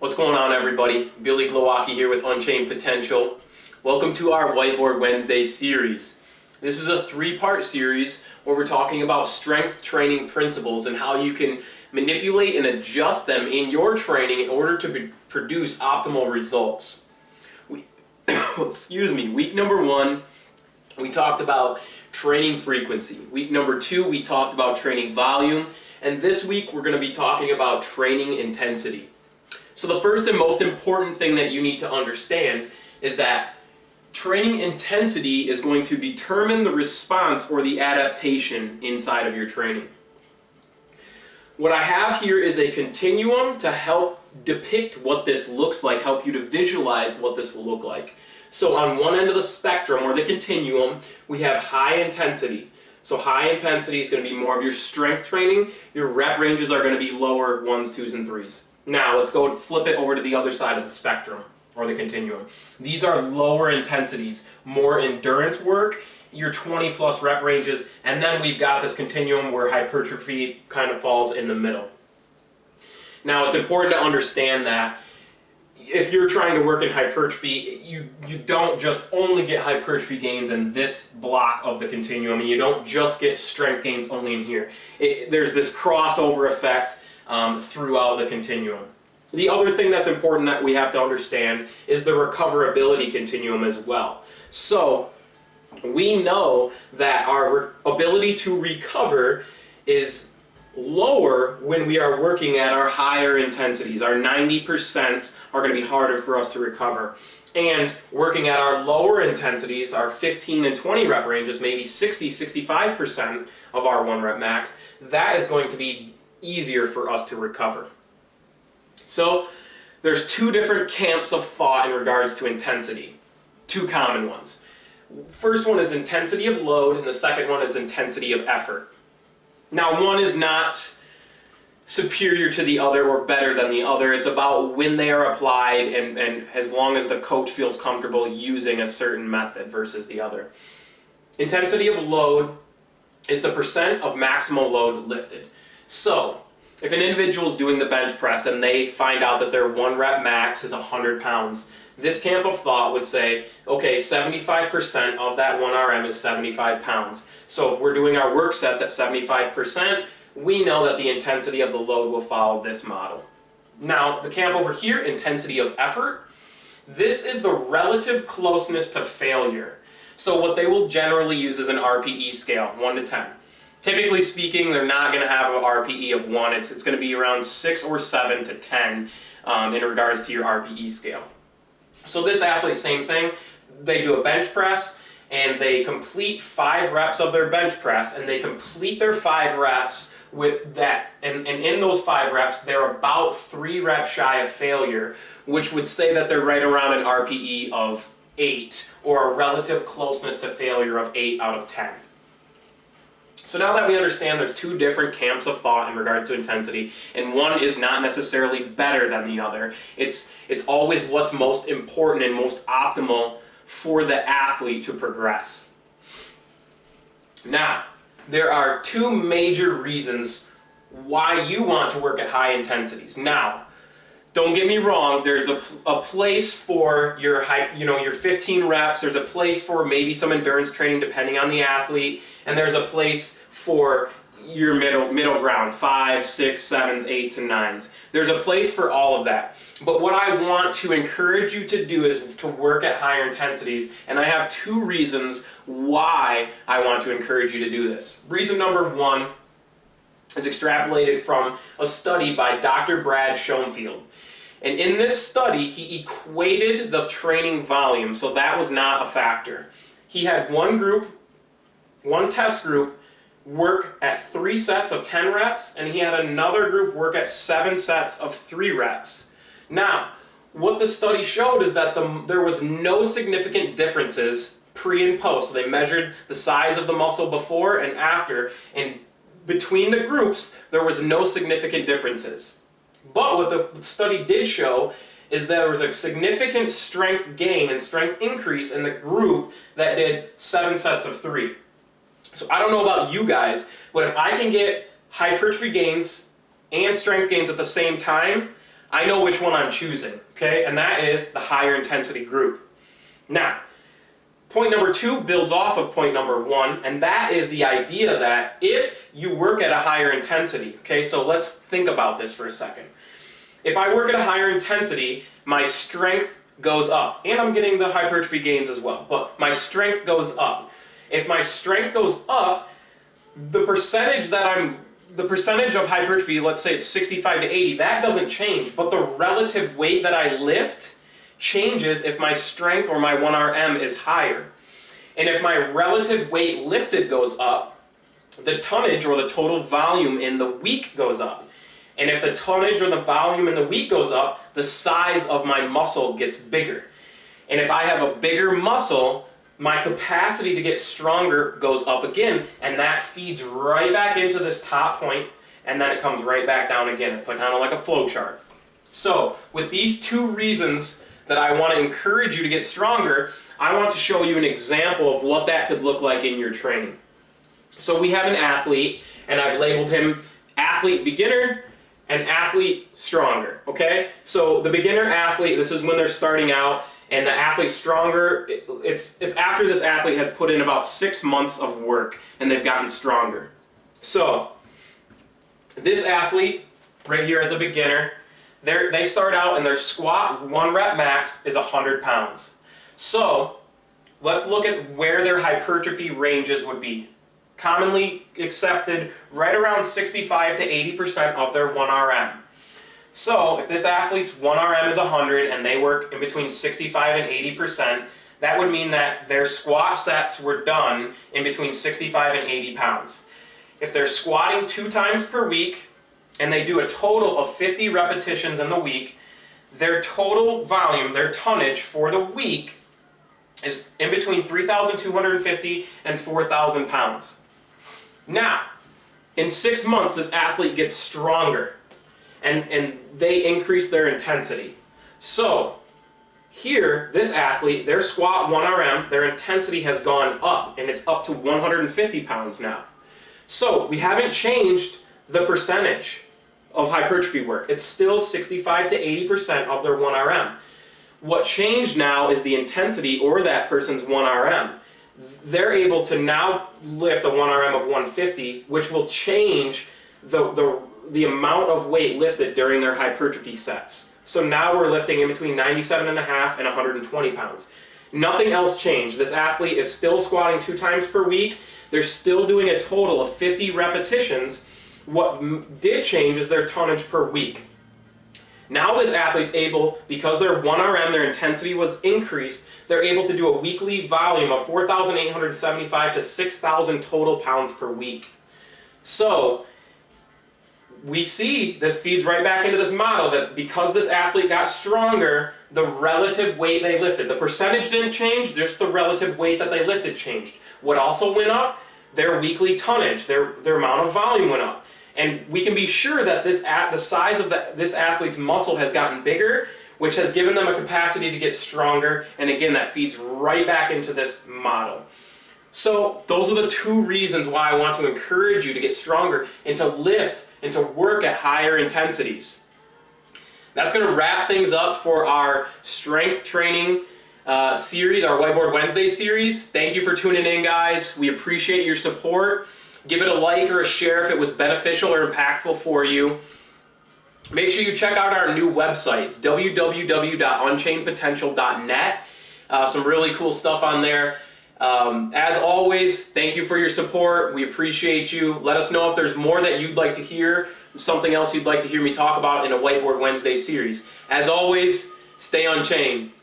What's going on, everybody? Billy Glowacki here with Unchained Potential. Welcome to our Whiteboard Wednesday series. This is a three-part series where we're talking about strength training principles and how you can manipulate and adjust them in your training in order to produce optimal results. Week number 1, we talked about training frequency. Week number 2, we talked about training volume. And this week, we're going to be talking about training intensity. So the first and most important thing that you need to understand is that training intensity is going to determine the response or the adaptation inside of your training. What I have here is a continuum to help depict what this looks like, help you to visualize what this will look like. So on one end of the spectrum, or the continuum, we have high intensity. So high intensity is going to be more of your strength training. Your rep ranges are going to be lower 1s, 2s, and 3s. Now let's go and flip it over to the other side of the spectrum, or the continuum. These are lower intensities, more endurance work, your 20 plus rep ranges, and then we've got this continuum where hypertrophy kind of falls in the middle. Now it's important to understand that if you're trying to work in hypertrophy, you don't just only get hypertrophy gains in this block of the continuum, and you don't just get strength gains only in here. There's this crossover effect throughout the continuum. The other thing that's important that we have to understand is the recoverability continuum as well. So we know that our ability to recover is lower when we are working at our higher intensities. Our 90% are going to be harder for us to recover. And working at our lower intensities, our 15 and 20 rep ranges, maybe 60-65% of our 1 rep max, that is going to be easier for us to recover. So there's two different camps of thought in regards to intensity, two common ones. First one is intensity of load, and the second one is intensity of effort. Now, one is not superior to the other or better than the other. It's about when they are applied and as long as the coach feels comfortable using a certain method versus the other. Intensity of load is the percent of maximal load lifted. So, if an individual is doing the bench press and they find out that their 1 rep max is 100 pounds, this camp of thought would say, okay, 75% of that 1 RM is 75 pounds. So if we're doing our work sets at 75%, we know that the intensity of the load will follow this model. Now, the camp over here, intensity of effort, this is the relative closeness to failure. So what they will generally use is an RPE scale, 1 to 10. Typically speaking, they're not going to have an RPE of 1. It's going to be around 6 or 7 to 10 in regards to your RPE scale. So this athlete, same thing. They do a bench press and they complete 5 reps of their bench press, and they complete their 5 reps with that. And in those 5 reps, they're about 3 reps shy of failure, which would say that they're right around an RPE of 8 or a relative closeness to failure of 8 out of 10. So now that we understand there's two different camps of thought in regards to intensity, and one is not necessarily better than the other, it's always what's most important and most optimal for the athlete to progress. Now, there are 2 major reasons why you want to work at high intensities. Now, don't get me wrong, there's a place for your 15 reps, there's a place for maybe some endurance training depending on the athlete, and there's a place for your middle ground, 5, 6, 7s, 8s, and 9s. There's a place for all of that. But what I want to encourage you to do is to work at higher intensities, and I have 2 reasons why I want to encourage you to do this. Reason number 1 is extrapolated from a study by Dr. Brad Schoenfield. And in this study, he equated the training volume, so that was not a factor. He had one test group, work at 3 sets of 10 reps, and he had another group work at 7 sets of 3 reps. Now, what the study showed is that there was no significant differences pre and post. So they measured the size of the muscle before and after, and between the groups, there was no significant differences. But what the study did show is that there was a significant strength gain and strength increase in the group that did 7 sets of 3. So I don't know about you guys, but if I can get hypertrophy gains and strength gains at the same time, I know which one I'm choosing, okay? And that is the higher intensity group. Now, point number 2 builds off of point number 1, and that is the idea that if you work at a higher intensity, okay, so let's think about this for a second. If I work at a higher intensity, my strength goes up, and I'm getting the hypertrophy gains as well, but my strength goes up. If my strength goes up, the percentage of hypertrophy, let's say it's 65 to 80, that doesn't change, but the relative weight that I lift changes if my strength or my 1RM is higher. And if my relative weight lifted goes up, the tonnage or the total volume in the week goes up. And if the tonnage or the volume in the week goes up, the size of my muscle gets bigger. And if I have a bigger muscle, my capacity to get stronger goes up again, and that feeds right back into this top point, and then it comes right back down again. It's like kind of like a flow chart. So with these 2 reasons that I want to encourage you to get stronger, I want to show you an example of what that could look like in your training. So we have an athlete, and I've labeled him athlete beginner and athlete stronger, okay? So the beginner athlete, this is when they're starting out, and the athlete stronger, it's after this athlete has put in about 6 months of work and they've gotten stronger. So this athlete right here as a beginner, they start out and their squat 1 rep max is 100 pounds. So let's look at where their hypertrophy ranges would be. Commonly accepted right around 65 to 80% of their 1RM. So if this athlete's 1RM is 100 and they work in between 65 and 80%, that would mean that their squat sets were done in between 65 and 80 pounds. If they're squatting 2 times per week and they do a total of 50 repetitions in the week, their total volume, their tonnage for the week is in between 3,250 and 4,000 pounds. Now, in 6 months, this athlete gets stronger. And they increase their intensity. So here, this athlete, their squat 1RM, their intensity has gone up, and it's up to 150 pounds now. So we haven't changed the percentage of hypertrophy work. It's still 65 to 80% of their 1RM. What changed now is the intensity or that person's 1RM. They're able to now lift a 1RM of 150, which will change the amount of weight lifted during their hypertrophy sets. So now we're lifting in between 97.5 and 120 pounds. Nothing else changed. This athlete is still squatting 2 times per week. They're still doing a total of 50 repetitions. What did change is their tonnage per week. Now this athlete's able, because their 1RM, their intensity was increased, they're able to do a weekly volume of 4,875 to 6,000 total pounds per week. So we see this feeds right back into this model that because this athlete got stronger, the relative weight they lifted, the percentage didn't change, just the relative weight that they lifted changed. What also went up? Their weekly tonnage, their amount of volume went up. And we can be sure that the size of this athlete's muscle has gotten bigger, which has given them a capacity to get stronger, and again, that feeds right back into this model. So those are the 2 reasons why I want to encourage you to get stronger and to lift and to work at higher intensities. That's going to wrap things up for our strength training series, our Whiteboard Wednesday series. Thank you for tuning in, guys. We appreciate your support. Give it a like or a share if it was beneficial or impactful for you. Make sure you check out our new websites, www.unchainedpotential.net. Some really cool stuff on there. As always, thank you for your support. We appreciate you. Let us know if there's more that you'd like to hear, something else you'd like to hear me talk about in a Whiteboard Wednesday series. As always, stay unchained.